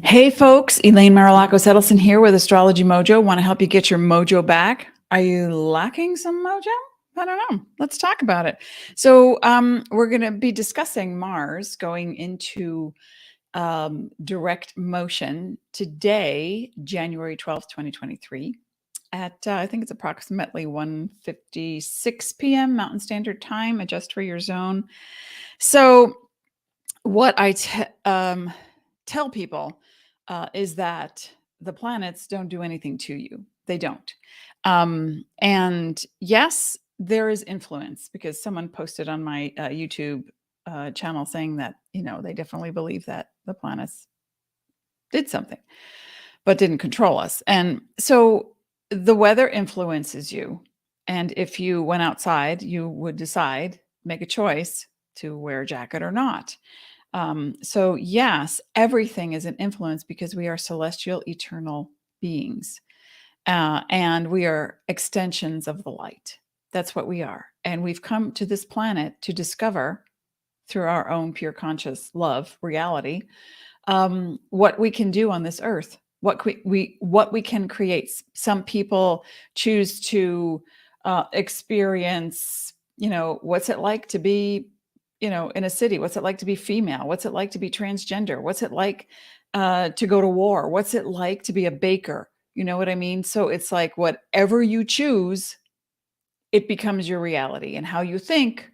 Hey folks, Elaine Marolakos Edelson here with AstrologyMojo. Want to help you get your mojo back? Are you lacking some mojo? I don't know. Let's talk about it. So we're going to be discussing Mars going into direct motion today, January 12th, 2023 at I think it's approximately 1:56 p.m. Mountain Standard Time. Adjust for your zone. So what I tell people is that the planets don't do anything to you. They don't. And yes, there is influence because someone posted on my YouTube channel saying that, they definitely believe that the planets did something, but didn't control us. And so the weather influences you. And if you went outside, you would decide, make a choice to wear a jacket or not. So yes, everything is an influence because we are celestial, eternal beings. And we are extensions of the light. That's what we are. And we've come to this planet to discover through our own pure conscious love reality, what we can do on this earth, what we can create. Some people choose to experience, what's it like to be in a city? What's it like to be female? What's it like to be transgender? What's it like to go to war? What's it like to be a baker? You know what I mean? So it's like whatever you choose, it becomes your reality. And how you think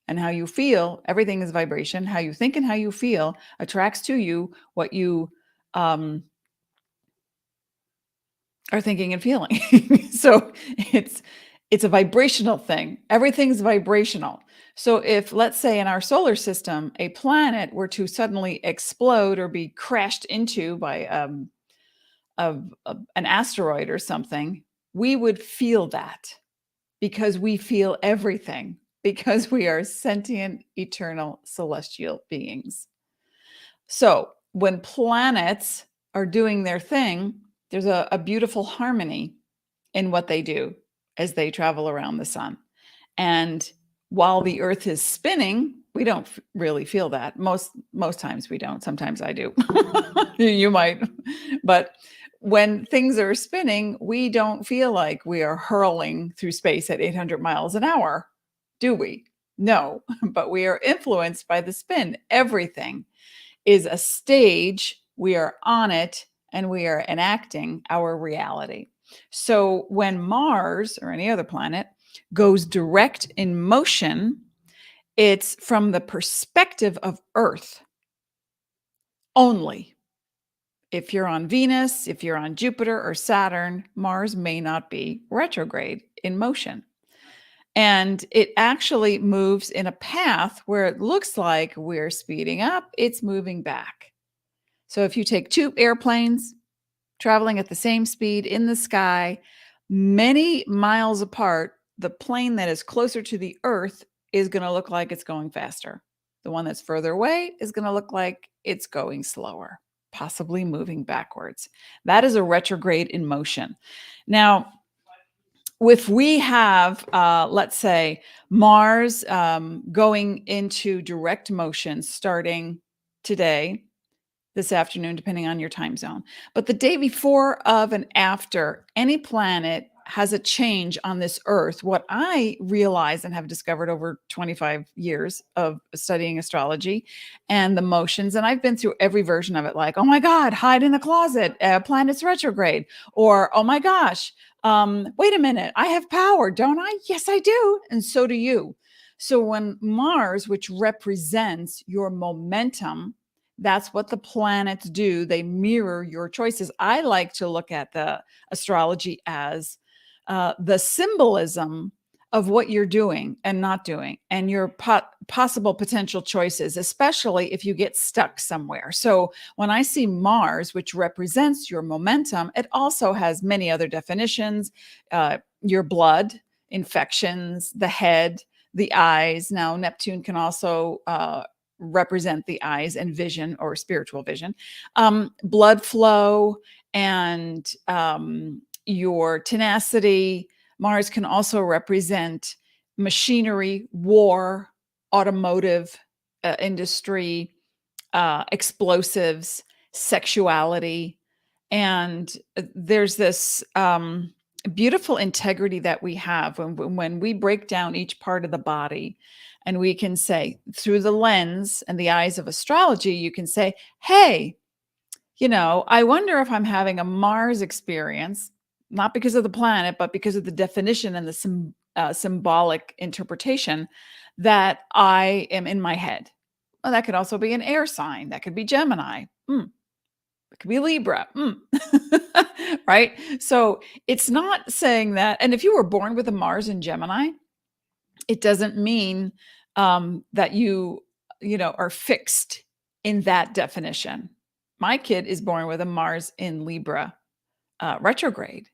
and how you feel, everything is vibration. How you think and how you feel attracts to you what you are thinking and feeling. So it's a vibrational thing. Everything's vibrational. So if, let's say, in our solar system, a planet were to suddenly explode or be crashed into by an asteroid or something, we would feel that because we feel everything, because we are sentient, eternal, celestial beings. So when planets are doing their thing, there's a beautiful harmony in what they do as they travel around the sun. And while the earth is spinning, we don't really feel that. Most times we don't. Sometimes I do. You might. But when things are spinning, we don't feel like we are hurling through space at 800 miles an hour, do we? No, but we are influenced by the spin. Everything is a stage. We are on it and we are enacting our reality. So when Mars or any other planet goes direct in motion, it's from the perspective of Earth only. If you're on Venus, if you're on Jupiter or Saturn, Mars may not be retrograde in motion. And it actually moves in a path where it looks like we're speeding up, it's moving back. So if you take two airplanes traveling at the same speed in the sky, many miles apart, the plane that is closer to the Earth is going to look like it's going faster. The one that's further away is going to look like it's going slower, possibly moving backwards. That is a retrograde in motion. Now, if we have, let's say, Mars going into direct motion starting today, this afternoon, depending on your time zone. But the day before, of, and after any planet has a change on this earth, what I realize and have discovered over 25 years of studying astrology and the motions, and I've been through every version of it, like, oh my God, hide in the closet, planet's retrograde, or oh my gosh, wait a minute, I have power, don't I? Yes, I do. And so do you. So when Mars, which represents your momentum, that's what the planets do. They mirror your choices. I like to look at the astrology as the symbolism of what you're doing and not doing, and your possible potential choices, especially if you get stuck somewhere. So when I see Mars, which represents your momentum, it also has many other definitions, your blood, infections, the head, the eyes. Now, Neptune can also represent the eyes and vision, or spiritual vision, blood flow, and your tenacity. Mars can also represent machinery, war, automotive industry, explosives, sexuality. And there's this beautiful integrity that we have when we break down each part of the body, and we can say, through the lens and the eyes of astrology, you can say, hey, I wonder if I'm having a Mars experience, not because of the planet, but because of the definition and the symbolic interpretation that I am in my head. Well, that could also be an air sign. That could be Gemini. It could be Libra. Right? So it's not saying that. And if you were born with a Mars in Gemini, it doesn't mean that you are fixed in that definition. My kid is born with a Mars in Libra retrograde,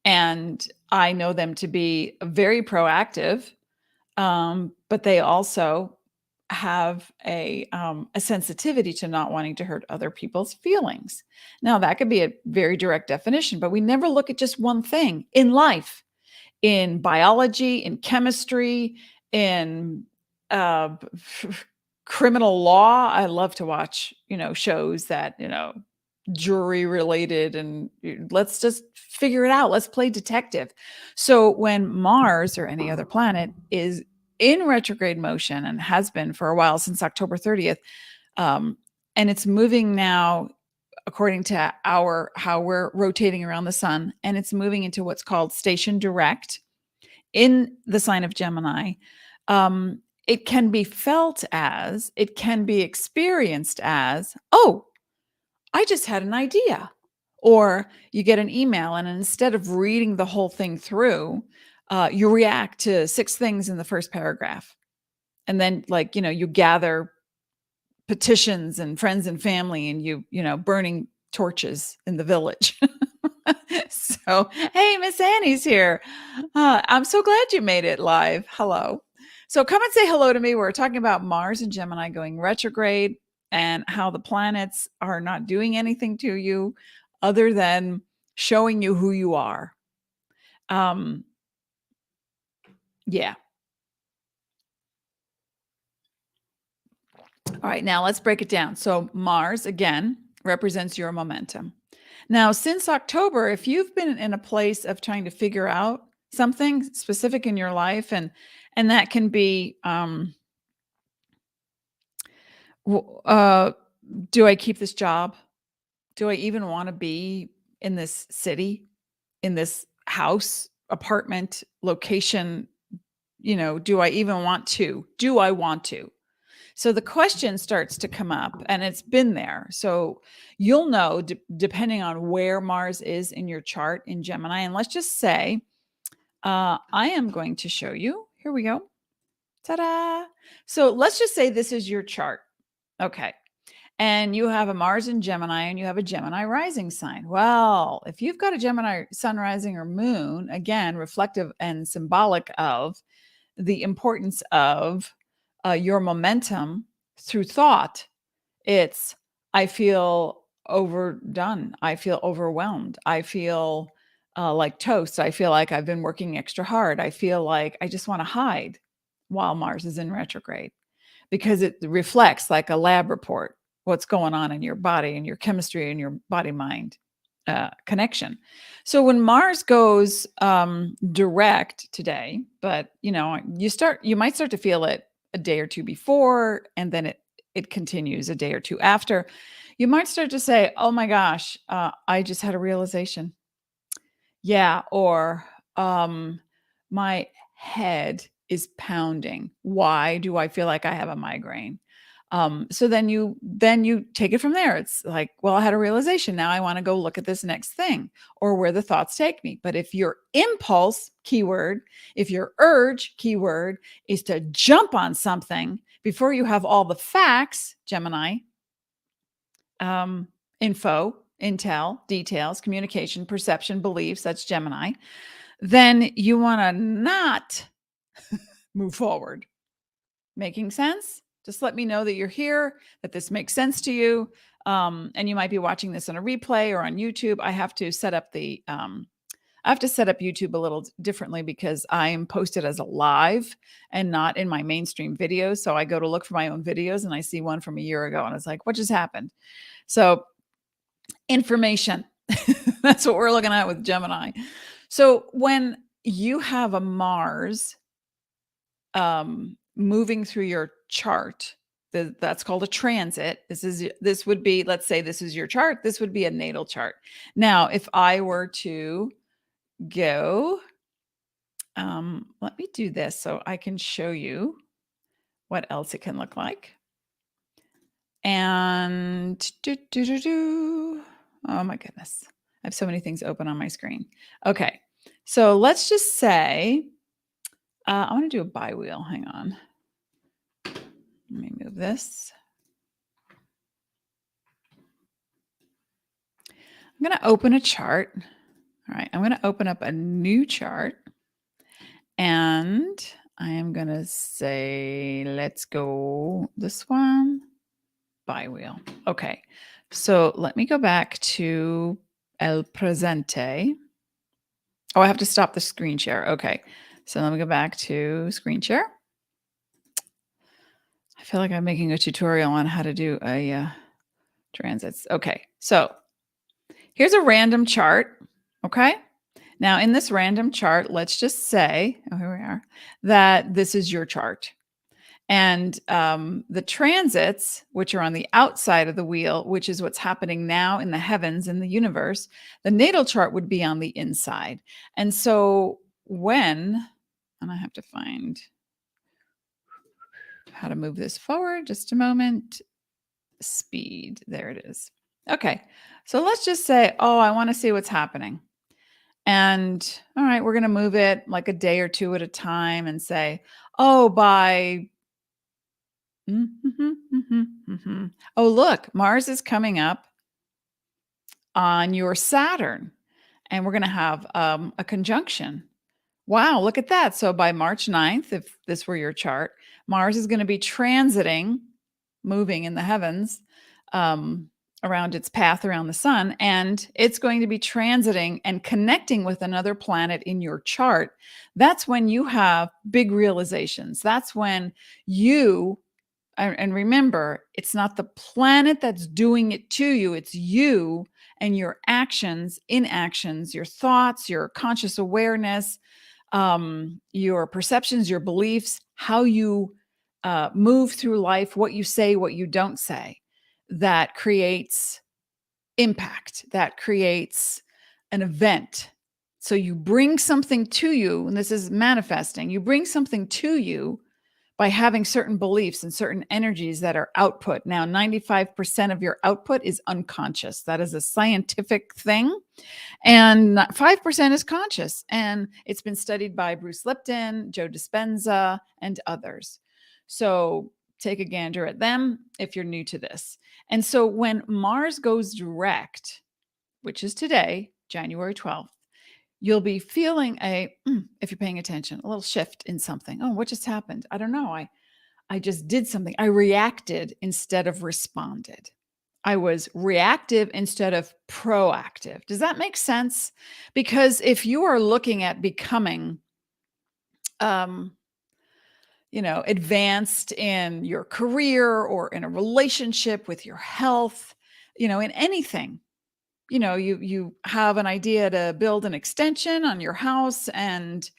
and I know them to be very proactive, but they also have a sensitivity to not wanting to hurt other people's feelings. Now, that could be a very direct definition, but we never look at just one thing in life, in biology, in chemistry, in criminal law. I love to watch, shows that, jury related, and let's just figure it out. Let's play detective. So when Mars or any other planet is in retrograde motion, and has been for a while, since October 30th, and it's moving now according to how we're rotating around the sun, and it's moving into what's called station direct in the sign of Gemini. It can be felt as, it can be experienced as, oh, I just had an idea. Or you get an email, and instead of reading the whole thing through, you react to 6 things in the first paragraph. And then, you gather petitions and friends and family, and you burning torches in the village. So, hey, Miss Annie's here. I'm so glad you made it live. Hello. So come and say hello to me. We're talking about Mars and Gemini going retrograde, and how the planets are not doing anything to you other than showing you who you are. Yeah. All right, now let's break it down. So Mars, again, represents your momentum. Now, since October, if you've been in a place of trying to figure out something specific in your life, and that can be, do I keep this job? Do I even want to be in this city, in this house, apartment, location? Do I even want to? Do I want to? So the question starts to come up, and it's been there. So you'll know, depending on where Mars is in your chart in Gemini. And let's just say, I am going to show you. Here we go. Ta-da. So let's just say this is your chart. Okay. And you have a Mars in Gemini, and you have a Gemini rising sign. Well, if you've got a Gemini sun, rising, or moon, again, reflective and symbolic of the importance of your momentum through thought. It's, I feel overdone. I feel overwhelmed. I feel like toast. I feel like I've been working extra hard. I feel like I just want to hide while Mars is in retrograde, because it reflects, like a lab report, what's going on in your body and your chemistry and your body mind connection. So when Mars goes direct today, but you might start to feel it a day or two before, and then it continues a day or two after. You might start to say, oh my gosh, I just had a realization. Yeah. Or my head is pounding. Why do I feel like I have a migraine? So then you take it from there. It's like, well, I had a realization. Now I want to go look at this next thing, or where the thoughts take me. But if your impulse, keyword, if your urge, keyword, is to jump on something before you have all the facts, Gemini, info, intel, details, communication, perception, beliefs, that's Gemini, then you want to not move forward. Making sense? Just let me know that you're here, that this makes sense to you. And you might be watching this on a replay or on YouTube. I have to set up the I have to set up YouTube a little differently because I am posted as a live and not in my mainstream videos. So I go to look for my own videos and I see one from a year ago and it's like, what just happened? So information. That's what we're looking at with Gemini. So when you have a Mars moving through your chart, that's called a transit. This would be, let's say this is your chart. This would be a natal chart. Now, if I were to go, let me do this so I can show you what else it can look like. And oh my goodness, I have so many things open on my screen. Okay, so let's just say I want to do a bi-wheel. Hang on. Let me move this. I'm going to open a chart. All right, I'm going to open up a new chart. And I am going to say, let's go this one, bi-wheel. Okay, so let me go back to El Presente. Oh, I have to stop the screen share. Okay, so let me go back to screen share. I feel like I'm making a tutorial on how to do a transits. Okay, so here's a random chart. Okay. Now, in this random chart, let's just say, oh, here we are, that this is your chart. And the transits, which are on the outside of the wheel, which is what's happening now in the heavens, in the universe, the natal chart would be on the inside. And so and I have to find how to move this forward, just a moment, speed, there it is. Okay, so let's just say, oh, I want to see what's happening. And all right, we're going to move it like a day or two at a time and say, oh, by, oh, look, Mars is coming up on your Saturn and we're going to have a conjunction. Wow, look at that. So by March 9th, if this were your chart, Mars is going to be transiting, moving in the heavens, around its path around the sun, and it's going to be transiting and connecting with another planet in your chart. That's when you have big realizations. That's when you, and remember, it's not the planet that's doing it to you, it's you and your actions, inactions, your thoughts, your conscious awareness, your perceptions, your beliefs, how you move through life, what you say, what you don't say, that creates impact, that creates an event. So you bring something to you, and this is manifesting, you bring something to you by having certain beliefs and certain energies that are output. Now, 95% of your output is unconscious. That is a scientific thing. And 5% is conscious. And it's been studied by Bruce Lipton, Joe Dispenza, and others. So take a gander at them if you're new to this. And so when Mars goes direct, which is today, January 12th, you'll be feeling if you're paying attention, a little shift in something. Oh, what just happened? I don't know. I just did something. I reacted instead of responded. I was reactive instead of proactive. Does that make sense? Because if you are looking at becoming, advanced in your career or in a relationship with your health, in anything, you have an idea to build an extension on your house and,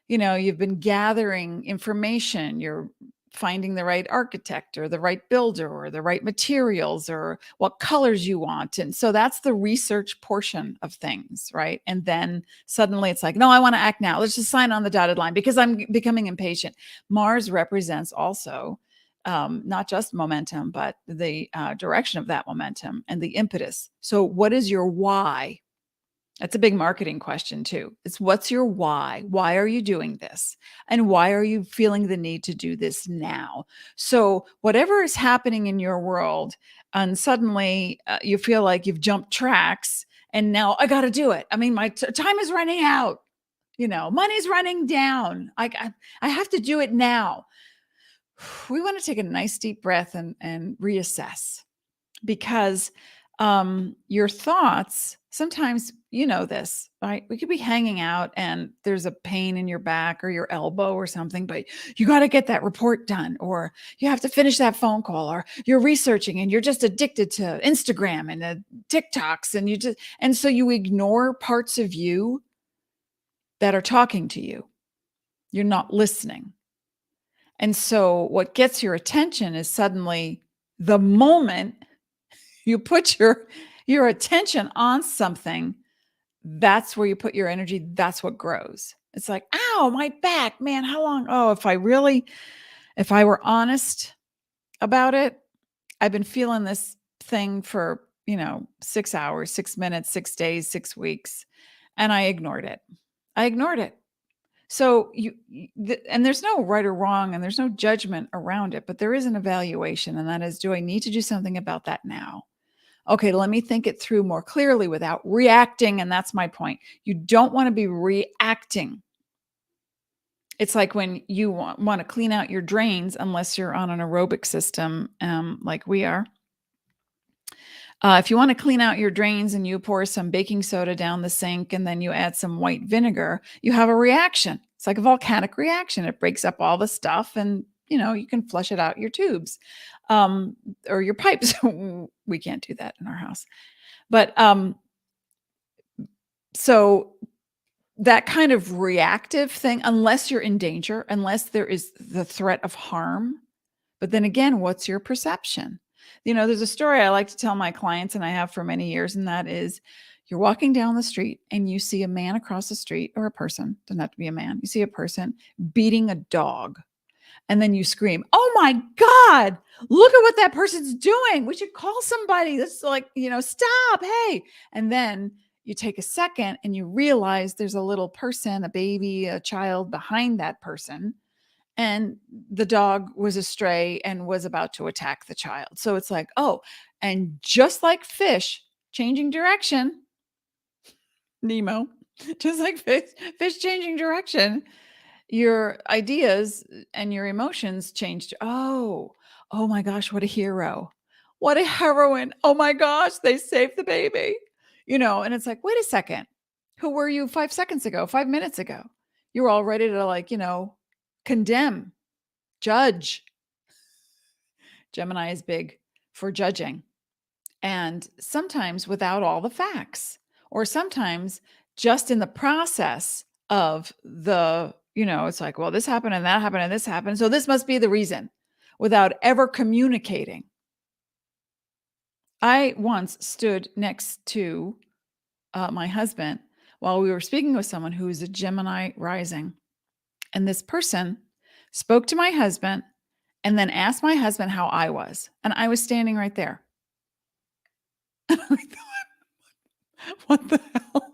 you've been gathering information, you're finding the right architect or the right builder or the right materials or what colors you want. And so that's the research portion of things, right? And then suddenly it's like, no, I want to act now. Let's just sign on the dotted line because I'm becoming impatient. Mars represents also not just momentum, but the direction of that momentum and the impetus. So what is your why? That's a big marketing question too. It's what's your why? Why are you doing this? And why are you feeling the need to do this now? So whatever is happening in your world, and suddenly you feel like you've jumped tracks and now I got to do it. I mean, my time is running out, money's running down. I have to do it now. We want to take a nice deep breath and reassess because your thoughts, sometimes you know this, right? We could be hanging out and there's a pain in your back or your elbow or something, but you got to get that report done, or you have to finish that phone call, or you're researching and you're just addicted to Instagram and the TikToks, and so you ignore parts of you that are talking to you. You're not listening. And so what gets your attention is suddenly the moment you put your attention on something, that's where you put your energy. That's what grows. It's like, ow, my back, man, how long? Oh, if I were honest about it, I've been feeling this thing for, 6 hours, 6 minutes, 6 days, 6 weeks, and I ignored it. So and there's no right or wrong, and there's no judgment around it, but there is an evaluation, and that is, do I need to do something about that now? Okay, let me think it through more clearly without reacting. And that's my point. You don't want to be reacting. It's like when you want to clean out your drains, unless you're on an aerobic system like we are. If you want to clean out your drains and you pour some baking soda down the sink and then you add some white vinegar, you have a reaction. It's like a volcanic reaction. It breaks up all the stuff and, you can flush it out your tubes or your pipes. We can't do that in our house. But so that kind of reactive thing, unless you're in danger, unless there is the threat of harm. But then again, what's your perception? There's a story I like to tell my clients, and I have for many years, and that is, you're walking down the street and you see a man across the street, or a person, doesn't have to be a man. You see a person beating a dog. And then you scream, oh my God, look at what that person's doing. We should call somebody. This is like, stop, hey. And then you take a second and you realize there's a little person, a baby, a child behind that person. And the dog was astray and was about to attack the child. So it's like, oh, and just like fish changing direction, Nemo, just like fish changing direction, your ideas and your emotions changed. Oh my gosh, what a hero. What a heroine. Oh my gosh, they saved the baby. And it's like, wait a second. Who were you 5 seconds ago, 5 minutes ago? You were all ready to condemn, judge. Gemini is big for judging. And sometimes without all the facts, or sometimes just in the process of it's like, well, this happened and that happened and this happened, so this must be the reason, without ever communicating. I once stood next to my husband while we were speaking with someone who is a Gemini rising. And this person spoke to my husband and then asked my husband how I was. And I was standing right there. And I thought, what the hell?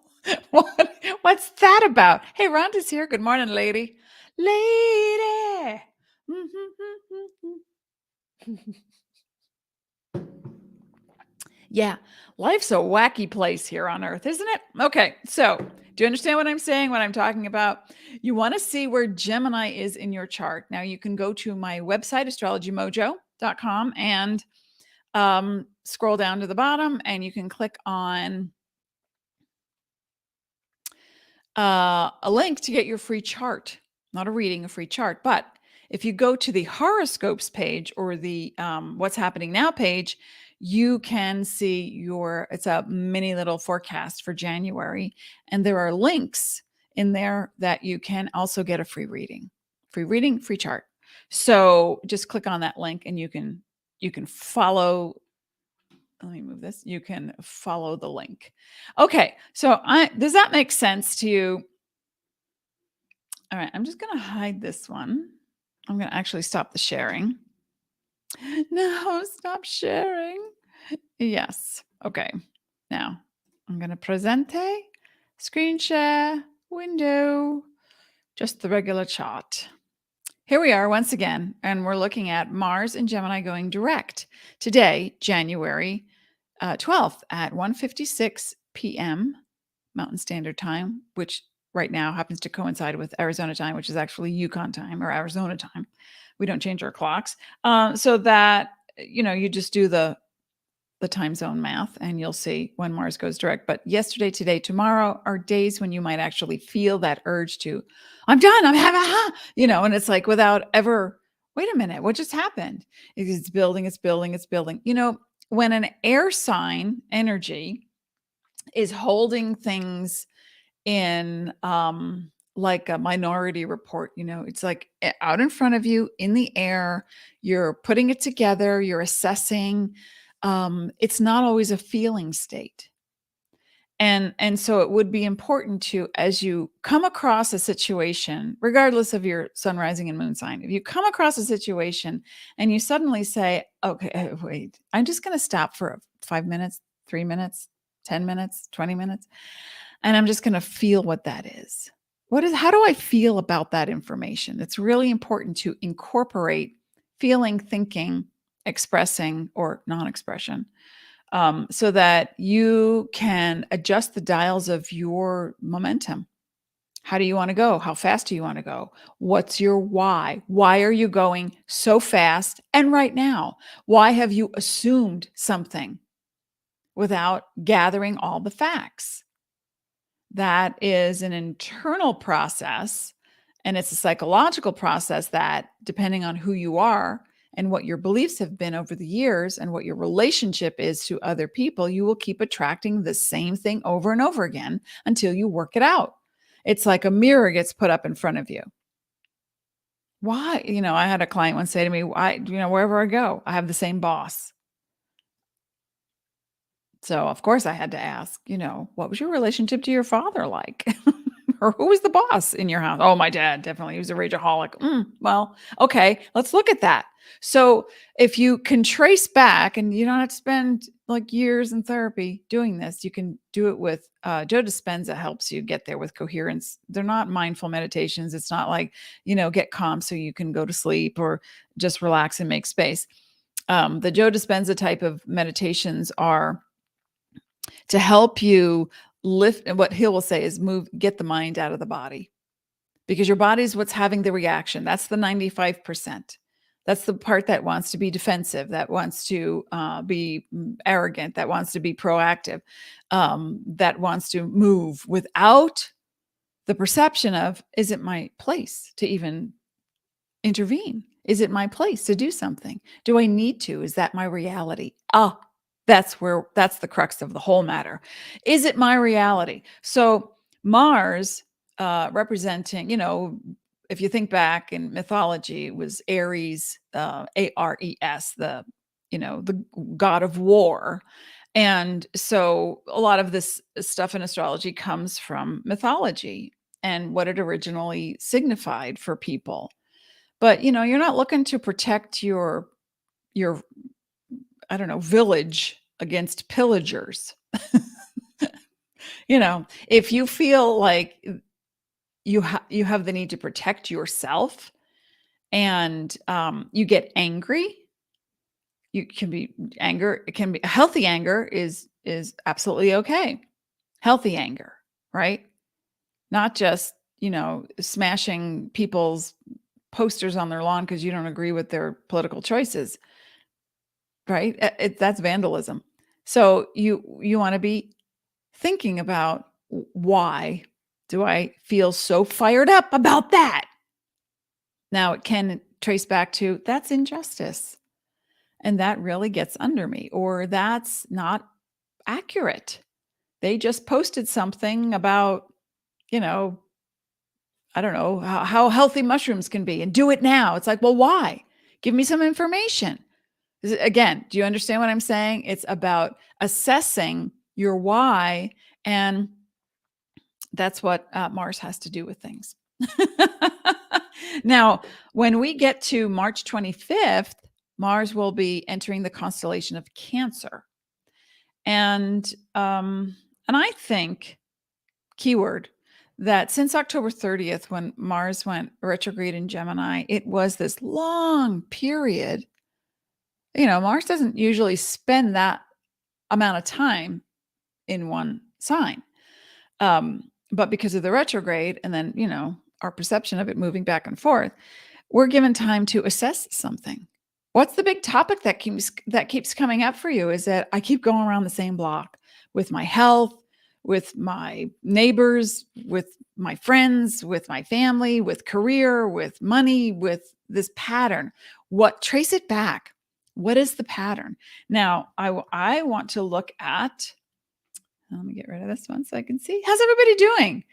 What's that about? Hey, Rhonda's here. Good morning, lady. Lady. Yeah, life's a wacky place here on Earth, isn't it? Okay, so do you understand what I'm saying, what I'm talking about? You want to see where Gemini is in your chart. Now you can go to my website, AstrologyMojo.com, and scroll down to the bottom, and you can click on a link to get your free chart. Not a reading, a free chart. But if you go to the horoscopes page or the what's happening now page, you can see it's a mini little forecast for January. And there are links in there that you can also get a free reading, free chart. So just click on that link and you can follow. Let me move this. You can follow the link. Okay. So does that make sense to you? All right. I'm just going to hide this one. I'm going to actually stop the sharing. No, stop sharing. Yes. Okay. Now I'm going to presente, screen share, window, just the regular chart. Here we are once again, and we're looking at Mars and Gemini going direct today, January 12th at 1:56 p.m. Mountain Standard Time, which right now happens to coincide with Arizona time, which is actually Yukon time or Arizona time. We don't change our clocks. So that, you just do the the time zone math and you'll see when Mars goes direct. But yesterday, today, tomorrow are days when you might actually feel that urge to, I'm done, I'm having, and it's like without ever, wait a minute, what just happened? It's building, it's building, it's building. When an air sign energy is holding things in like a minority report, it's like out in front of you in the air, you're putting it together, you're assessing. It's not always a feeling state. And so it would be important to, as you come across a situation, regardless of your sun, rising, and moon sign, if you come across a situation and you suddenly say, okay, wait, I'm just going to stop for 5 minutes, 3 minutes, 10 minutes, 20 minutes, and I'm just going to feel what that is. How do I feel about that information? It's really important to incorporate feeling, thinking, expressing, or non-expression, so that you can adjust the dials of your momentum. How do you want to go? How fast do you want to go? What's your why? Why are you going so fast and right now? Why have you assumed something without gathering all the facts? That is an internal process, and it's a psychological process that, depending on who you are and what your beliefs have been over the years and what your relationship is to other people, you will keep attracting the same thing over and over again until you work it out. It's like a mirror gets put up in front of you. Why? I had a client once say to me, wherever I go, I have the same boss. So, of course, I had to ask, what was your relationship to your father like? Or who was the boss in your house? Oh, my dad, definitely. He was a rageaholic. Well, okay, let's look at that. So if you can trace back, and you don't have to spend like years in therapy doing this, you can do it with Joe Dispenza helps you get there with coherence. They're not mindful meditations. It's not like, get calm so you can go to sleep or just relax and make space. The Joe Dispenza type of meditations are to help you lift, and what he will say is get the mind out of the body, because your body's what's having the reaction. That's the 95%. That's the part that wants to be defensive, that wants to be arrogant, that wants to be proactive, that wants to move without the perception of, is it my place to even intervene? Is it my place to do something? Do I need to? Is that my reality? That's the crux of the whole matter. Is it my reality? So Mars, representing, if you think back in mythology, it was Ares, Ares, the god of war. And so a lot of this stuff in astrology comes from mythology and what it originally signified for people. But, you're not looking to protect your I don't know, village against pillagers. If you feel like you have the need to protect yourself, and you get angry, it can be healthy anger is absolutely okay. Healthy anger, right? Not just, smashing people's posters on their lawn because you don't agree with their political choices, right? That's vandalism. So you want to be thinking about, why do I feel so fired up about that? Now it can trace back to, that's injustice, and that really gets under me, or that's not accurate. They just posted something about, I don't know, how healthy mushrooms can be, and do it now. It's like, well, why? Give me some information. Again, do you understand what I'm saying? It's about assessing your why, and that's what Mars has to do with things. Now, when we get to March 25th, Mars will be entering the constellation of Cancer. And I think, keyword, that since October 30th, when Mars went retrograde in Gemini, it was this long period. Mars doesn't usually spend that amount of time in one sign. But because of the retrograde, and then, our perception of it moving back and forth, we're given time to assess something. What's the big topic that keeps coming up for you? Is that I keep going around the same block with my health, with my neighbors, with my friends, with my family, with career, with money, with this pattern. Trace it back. What is the pattern? Now, I want to look at, let me get rid of this one so I can see. How's everybody doing?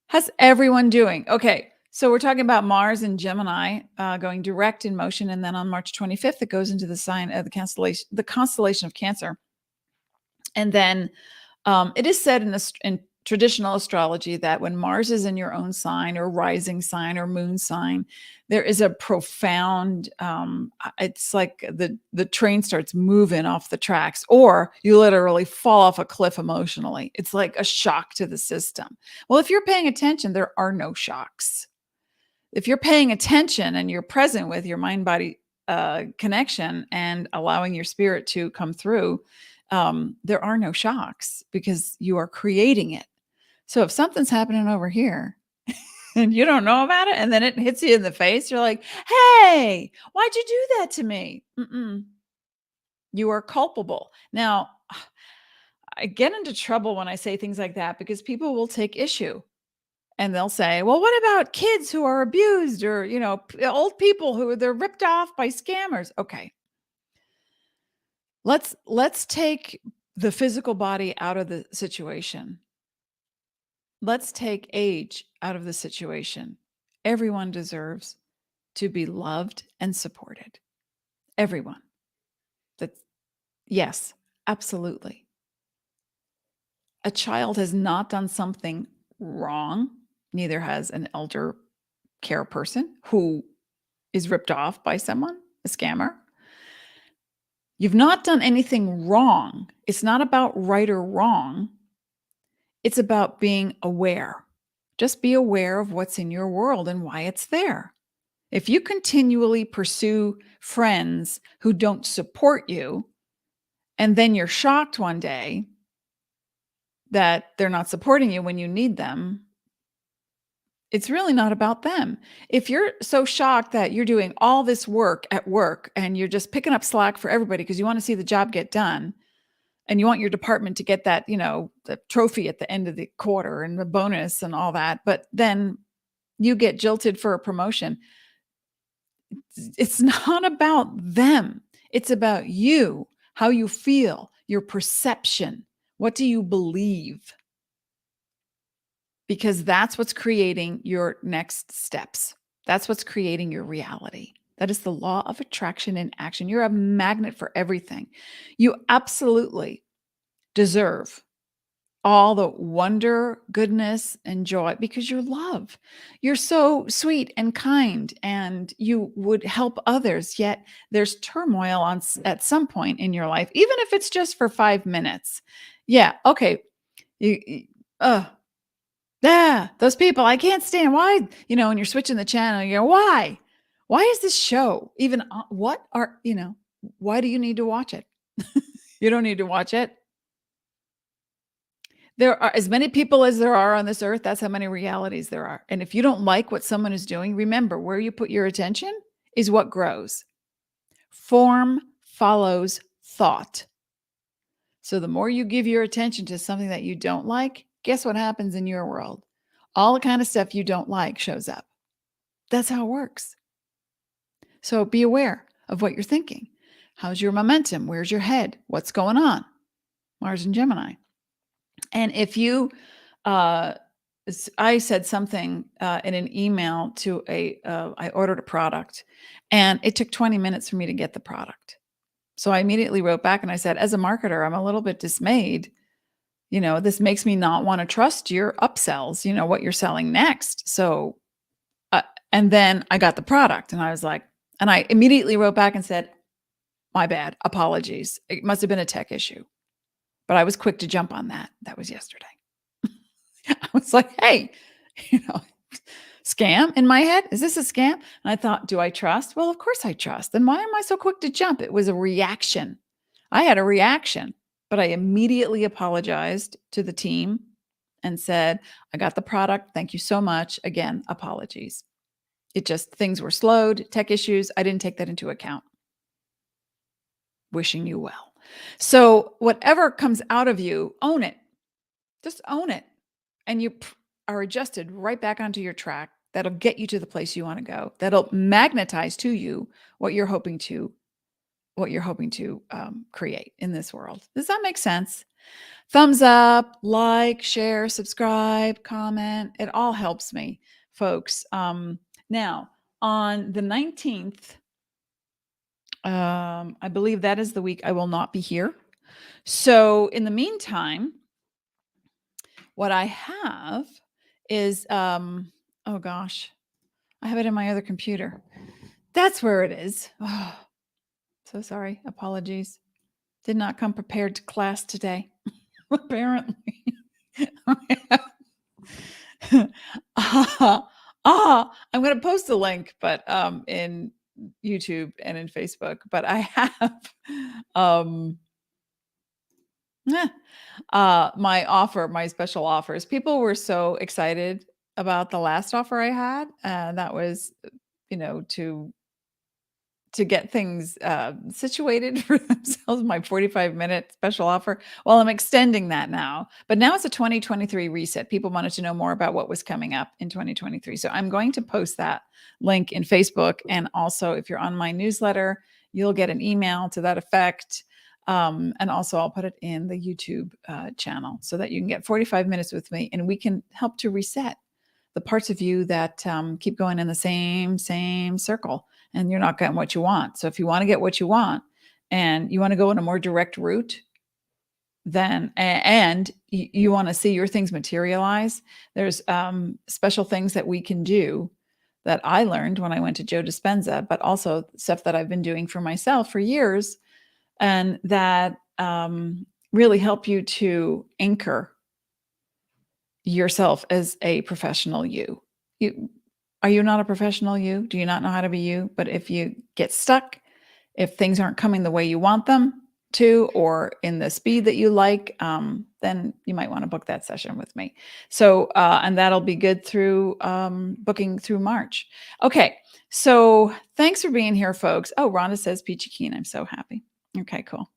How's everyone doing? Okay. So we're talking about Mars and Gemini going direct in motion. And then on March 25th, it goes into the sign of the constellation of Cancer. And then it is said in traditional astrology that when Mars is in your own sign or rising sign or moon sign, there is a profound, it's like the train starts moving off the tracks, or you literally fall off a cliff emotionally. It's like a shock to the system. Well, if you're paying attention, there are no shocks. If you're paying attention and you're present with your mind-body connection and allowing your spirit to come through, there are no shocks because you are creating it. So if something's happening over here and you don't know about it, and then it hits you in the face, you're like, hey, why'd you do that to me? You are culpable. Now, I get into trouble when I say things like that because people will take issue and they'll say, well, what about kids who are abused, or, old people who they're ripped off by scammers? Okay. Let's take the physical body out of the situation. Let's take age out of the situation. Everyone deserves to be loved and supported. Everyone. Yes, absolutely. A child has not done something wrong. Neither has an elder care person who is ripped off by someone, a scammer. You've not done anything wrong. It's not about right or wrong. It's about being aware. Just be aware of what's in your world and why it's there. If you continually pursue friends who don't support you, and then you're shocked one day that they're not supporting you when you need them, it's really not about them. If you're so shocked that you're doing all this work at work and you're just picking up slack for everybody because you want to see the job get done, and you want your department to get that, the trophy at the end of the quarter and the bonus and all that, but then you get jilted for a promotion. It's not about them. It's about you, how you feel, your perception. What do you believe? Because that's what's creating your next steps. That's what's creating your reality. That is the law of attraction in action. You're a magnet for everything. You absolutely deserve all the wonder, goodness, and joy because you're love. You're so sweet and kind, and you would help others. Yet there's turmoil at some point in your life, even if it's just for 5 minutes. Yeah, okay. Those people I can't stand. Why? And you're switching the channel. You go, why? Why is this show even? Why do you need to watch it? You don't need to watch it. There are as many people as there are on this earth. That's how many realities there are. And if you don't like what someone is doing, remember, where you put your attention is what grows. Form follows thought. So the more you give your attention to something that you don't like, guess what happens in your world? All the kind of stuff you don't like shows up. That's how it works. So be aware of what you're thinking. How's your momentum? Where's your head? What's going on? Mars and Gemini. And if you, I said something in an email to I ordered a product, and it took 20 minutes for me to get the product. So I immediately wrote back and I said, as a marketer, I'm a little bit dismayed. This makes me not want to trust your upsells, what you're selling next. So, and then I got the product and I was like, and I immediately wrote back and said, my bad, apologies. It must have been a tech issue. But I was quick to jump on that. That was yesterday. I was like, hey, scam in my head. Is this a scam? And I thought, do I trust? Well, of course I trust. Then why am I so quick to jump? It was a reaction. I had a reaction, but I immediately apologized to the team and said, I got the product. Thank you so much. Again, apologies. Things were slowed, tech issues. I didn't take that into account. wishing you well. So whatever comes out of you, own it. Just own it. And you are adjusted right back onto your track. That'll get you to the place you want to go. That'll magnetize to you what you're hoping to create in this world. Does that make sense? Thumbs up, like, share, subscribe, comment. It all helps me, folks. Now, on the 19th, I believe that is the week I will not be here. So in the meantime, what I have is, oh gosh, I have it in my other computer. That's where it is. Oh, so sorry. Apologies. Did not come prepared to class today, apparently. I'm going to post a link, but in YouTube and in Facebook. But I have my offer, my special offers. People were so excited about the last offer I had. That was, to get things situated for themselves, my 45-minute special offer. Well, I'm extending that now, but now it's a 2023 reset. People wanted to know more about what was coming up in 2023. So I'm going to post that link in Facebook. And also, if you're on my newsletter, you'll get an email to that effect. And also I'll put it in the YouTube channel so that you can get 45 minutes with me and we can help to reset the parts of you that keep going in the same circle and you're not getting what you want. So if you want to get what you want and you want to go in a more direct route, then, and you want to see your things materialize, there's special things that we can do that I learned when I went to Joe Dispenza, but also stuff that I've been doing for myself for years and that really help you to anchor yourself as a professional you. Are you not a professional you? Do you not know how to be you? But if you get stuck, if things aren't coming the way you want them to, or in the speed that you like, then you might want to book that session with me. So, and that'll be good through booking through March. Okay. So thanks for being here, folks. Oh, Rhonda says peachy keen. I'm so happy. Okay, cool.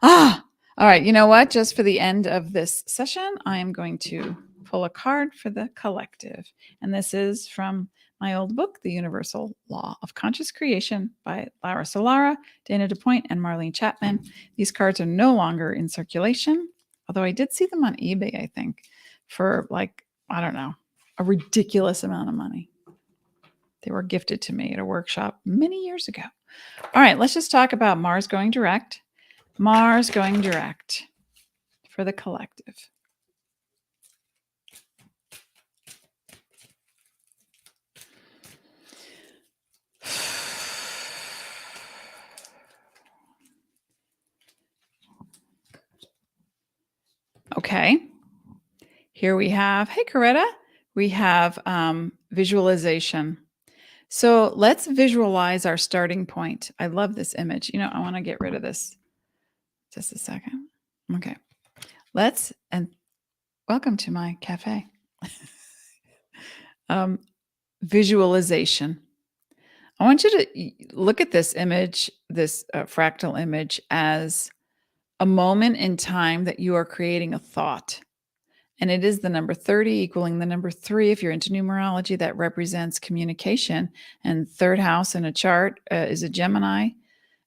All right. You know what? Just for the end of this session, I am going to pull a card for the collective. And this is from my old book, The Universal Law of Conscious Creation by Lara Solara, Dana DuPoint, and Marlene Chapman. These cards are no longer in circulation, although I did see them on eBay, I think, for like, I don't know, a ridiculous amount of money. They were gifted to me at a workshop many years ago. All right, let's just talk about Mars going direct. Mars going direct for the collective. Okay. Here we have, hey, Coretta, we have visualization. So let's visualize our starting point. I love this image. You know, I want to get rid of this. Just a second. Okay. And welcome to my cafe. Visualization. I want you to look at this image, this fractal image, as a moment in time that you are creating a thought. And it is the number 30 equaling the number 3. If you're into numerology, that represents communication. And third house in a chart is a Gemini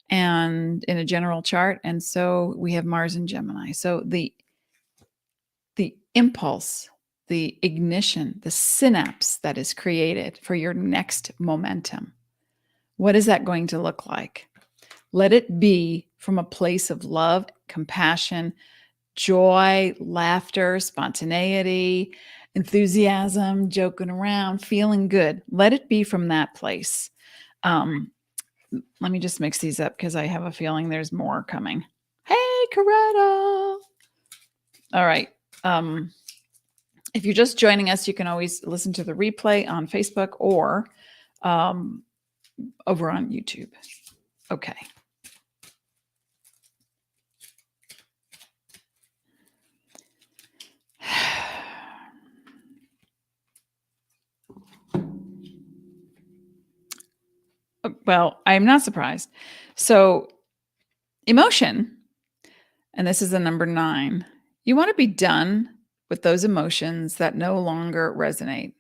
and in a general chart. And so we have Mars in Gemini. So the impulse, the ignition, the synapse that is created for your next momentum, what is that going to look like? Let it be from a place of love, compassion, joy, laughter, spontaneity, enthusiasm, joking around, feeling good. Let it be from that place. Let me just mix these up because I have a feeling there's more coming. Hey, Coretta. All right. If you're just joining us, you can always listen to the replay on Facebook or over on YouTube. Okay. Well, I'm not surprised. So emotion, and this is the number 9, you want to be done with those emotions that no longer resonate.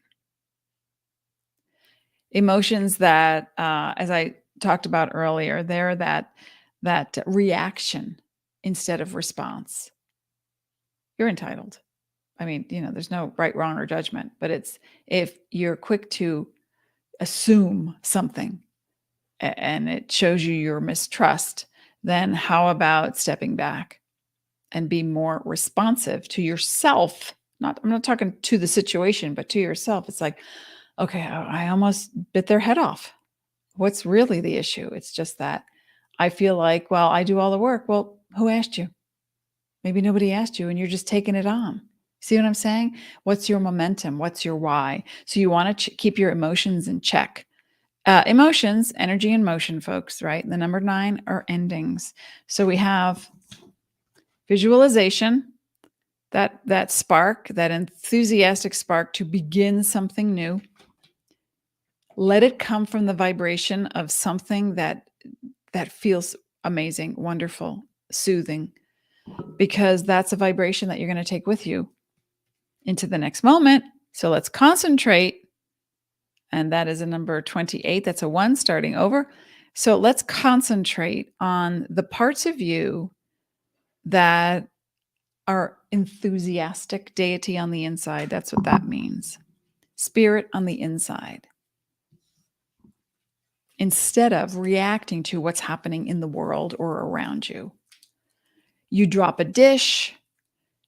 Emotions that, as I talked about earlier, they're that reaction instead of response. You're entitled. I mean, there's no right, wrong, or judgment, but it's if you're quick to assume something and it shows you your mistrust, then how about stepping back and be more responsive to yourself? I'm not talking to the situation, but to yourself. It's like, okay, I almost bit their head off. What's really the issue? It's just that I feel like, well, I do all the work. Well, who asked you? Maybe nobody asked you and you're just taking it on. See what I'm saying? What's your momentum? What's your why? So you want to keep your emotions in check. Emotions, energy and motion, folks, right? The number 9 are endings. So we have visualization, that spark, that enthusiastic spark to begin something new. Let it come from the vibration of something that feels amazing, wonderful, soothing, because that's a vibration that you're going to take with you into the next moment. So let's concentrate. And that is a number 28. That's a 1 starting over. So let's concentrate on the parts of you that are enthusiastic, deity on the inside. That's what that means. Spirit on the inside. Instead of reacting to what's happening in the world or around you. You drop a dish,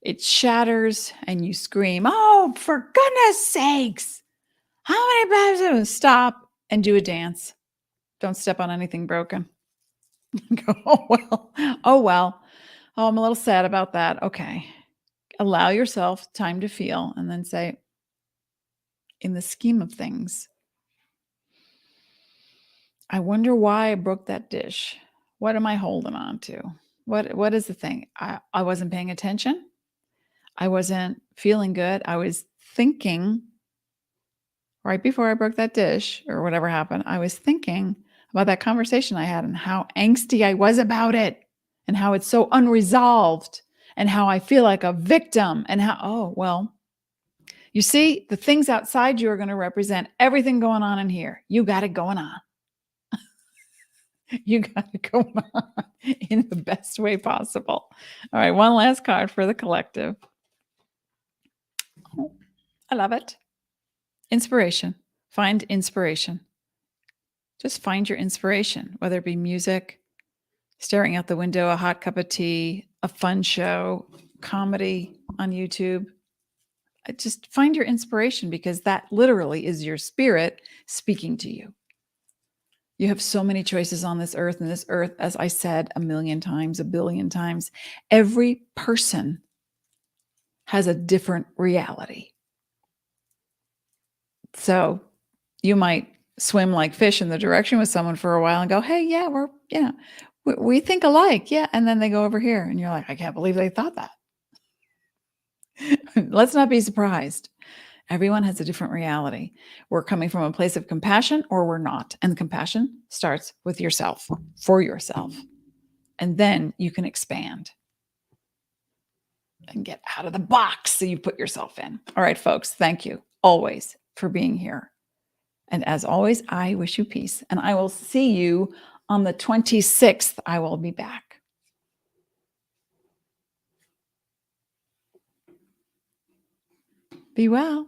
it shatters, and you scream, "Oh, for goodness sakes! How many times?" Stop and do a dance. Don't step on anything broken. Go, "Oh, well. Oh, well. Oh, I'm a little sad about that." Okay. Allow yourself time to feel and then say, in the scheme of things, I wonder why I broke that dish. What am I holding on to? What is the thing? I wasn't paying attention. I wasn't feeling good. I was thinking right before I broke that dish or whatever happened, I was thinking about that conversation I had and how angsty I was about it and how it's so unresolved and how I feel like a victim and how, oh, well, you see, the things outside you are going to represent everything going on in here. You got it going on. You got it going on in the best way possible. All right, one last card for the collective. Oh, I love it. Inspiration. Find inspiration. Just find your inspiration, whether it be music, staring out the window, a hot cup of tea, a fun show, comedy on YouTube. Just find your inspiration because that literally is your spirit speaking to you. You have so many choices on this earth, and this earth, as I said a million times, a billion times, every person has a different reality. So you might swim like fish in the direction with someone for a while and go, "Hey, yeah, we think alike." Yeah. And then they go over here and you're like, "I can't believe they thought that." Let's not be surprised. Everyone has a different reality. We're coming from a place of compassion or we're not. And compassion starts with yourself, for yourself. And then you can expand and get out of the box that you put yourself in. All right, folks, thank you always for being here. And as always, I wish you peace. And I will see you on the 26th. I will be back. Be well.